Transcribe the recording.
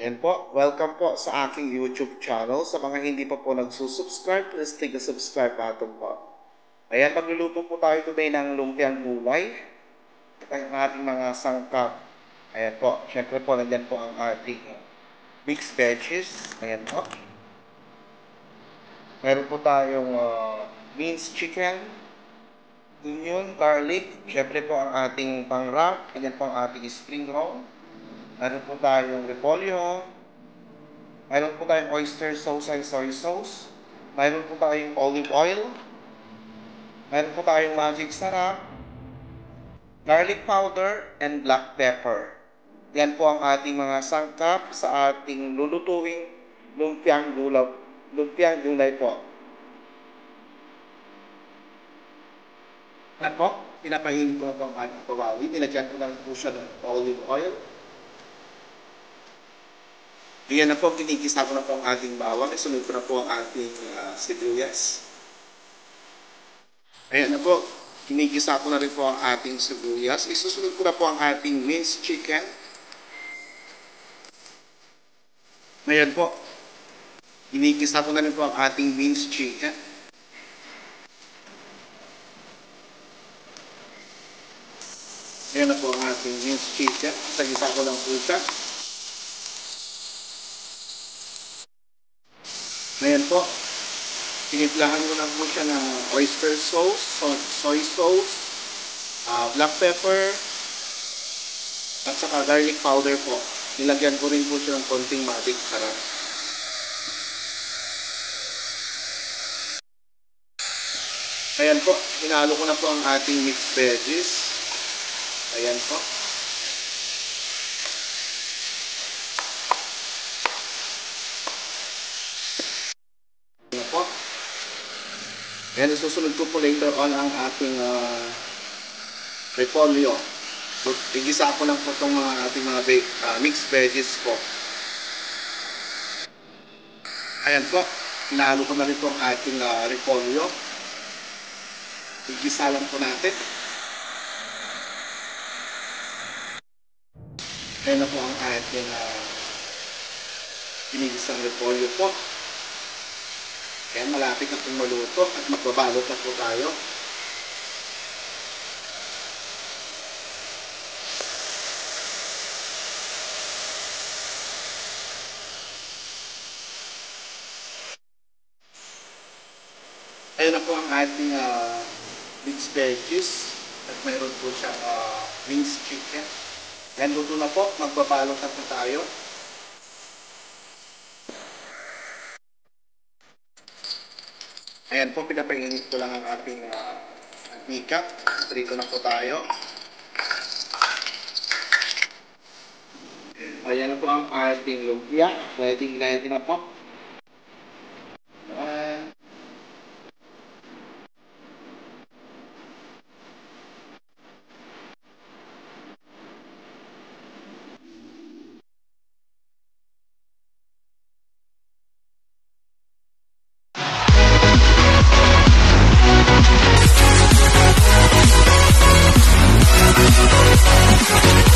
Ayan po, welcome po sa aking YouTube channel. Sa mga hindi pa po nagsusubscribe, please click the subscribe button po. Ayan, magluluto po tayo today ng lumpiang gulay. Ito ang ating mga sangkap. Ayan po, syempre po, nandyan po ang ating mixed veggies. Ayan po. Meron po tayong minced chicken, onion, garlic. Syempre po ang ating pang-wrap. Ayan po ang ating spring roll. Meron po tayong repolyo. Mayroon po tayong oyster sauce and soy sauce. Mayroon po tayong olive oil. Mayroon po tayong magic sarap, garlic powder, and black pepper. Yan po ang ating mga sangkap sa ating lulutuing lumpiang gulay po. At po, pinapahingi ko po ang ating kawawi. Nilagyan ko lang po siya ng olive oil. Diyan na po, kinikisa ko na po ang ating bawang. Isunod ko na po ang ating sibuyas. Ayan na po, kinigisa ko na rin po ang ating sibuyas. Isusunod ko na po ang ating minced chicken. Ayan po, kinigisa ko na rin po ang ating minced chicken. Ayan na po ang ating minced chicken. Sagisa ko lang po siya. Ayan po, tinimplahan ko lang po siya ng oyster sauce, soy sauce, black pepper, at saka garlic powder po. Nilagyan ko rin po siya ng konting magic sarap. Ayan po, hinalo ko na po ang ating mixed veggies. Ayan po. Ayan po. Ayan, susunod ko po later on ang ating repolyo. So, igisa ko lang po itong ating mga mixed veggies po. Ayan po, hinalo ko na rin po ang ating repolyo. Igisa lang po natin. Ayan na po ang ating inigisang repolyo po. Ayan, malapit na pong maluto at magbabalot na po tayo. Ayan na po ang ating mixed veggies at mayroon po siyang minced chicken. Ayan, luto na po. Magbabalot na po tayo. Ayan po, pinapainit ko lang ang ating mantika. Trito na po tayo. Ayan na po ang ating lumpia. Ready na po.